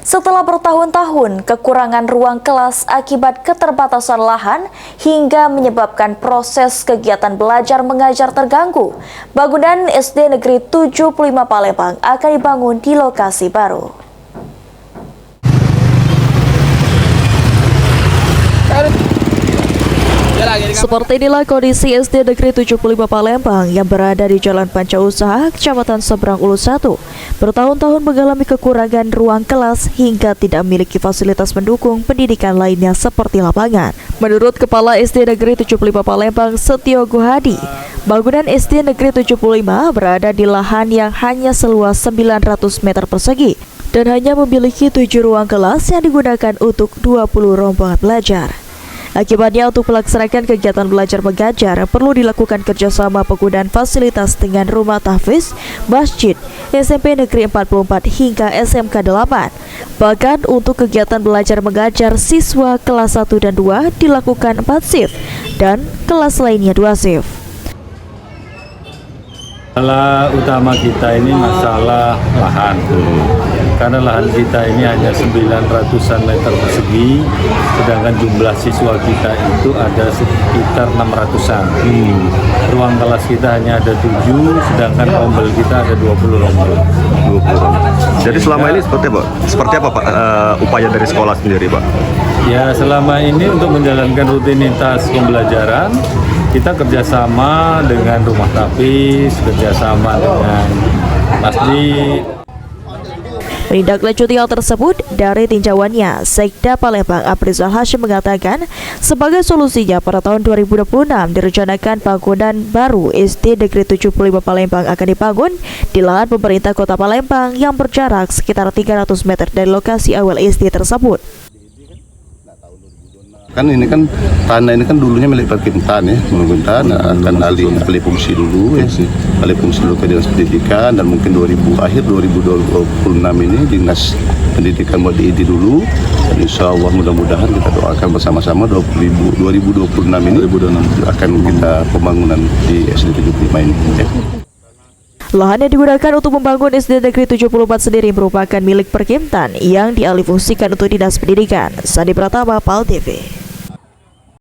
Setelah bertahun-tahun kekurangan ruang kelas akibat keterbatasan lahan hingga menyebabkan proses kegiatan belajar mengajar terganggu, bangunan SD Negeri 75 Palembang akan dibangun di lokasi baru. Seperti inilah kondisi SD Negeri 75 Palembang yang berada di Jalan Pancausaha, Kecamatan Seberang Ulus 1. Bertahun-tahun mengalami kekurangan ruang kelas hingga tidak memiliki fasilitas pendukung pendidikan lainnya seperti lapangan. Menurut Kepala SD Negeri 75 Palembang, Setio Guhadi, bangunan SD Negeri 75 berada di lahan yang hanya seluas 900 meter persegi dan hanya memiliki 7 ruang kelas yang digunakan untuk 20 rombongan belajar. Akibatnya untuk melaksanakan kegiatan belajar mengajar perlu dilakukan kerjasama penggunaan fasilitas dengan rumah tahfiz, masjid, SMP Negeri 44 hingga SMK 8. Bahkan untuk kegiatan belajar mengajar siswa kelas 1 dan 2 dilakukan 4 shift dan kelas lainnya 2 shift. Masalah utama kita ini masalah lahan, karena lahan kita ini hanya 900-an meter persegi, sedangkan jumlah siswa kita itu ada sekitar 600-an. Ruang kelas kita hanya ada 7, sedangkan rombel kita ada 20 rombel. Jadi selama ini seperti apa Pak upaya dari sekolah sendiri Pak? Ya, selama ini untuk menjalankan rutinitas pembelajaran, kita kerjasama dengan rumah tahfiz, kerjasama dengan masjid. Menindaklanjuti hal tersebut, dari tinjauannya, Sekda Palembang Aprizal Hashim mengatakan sebagai solusinya pada tahun 2026 direncanakan bangunan baru SD Negeri 75 Palembang akan dibangun di lahan pemerintah Kota Palembang yang berjarak sekitar 300 meter dari lokasi awal SD tersebut. Kan ini kan tanah ini kan dulunya milik Perkintan ya, akan alih fungsi dulu ya, alih fungsi dulu ke Dinas Pendidikan, dan mungkin akhir 2026 ini Dinas Pendidikan mau diidi dulu, dan insya Allah mudah-mudahan kita doakan bersama-sama 2026 ini akan kita pembangunan di SD 75 ini ya. Lahan yang digunakan untuk membangun SD Negeri 74 sendiri merupakan milik Perkintan yang dialihfungsikan untuk Dinas Pendidikan. Sandi Pratama, PAL TV.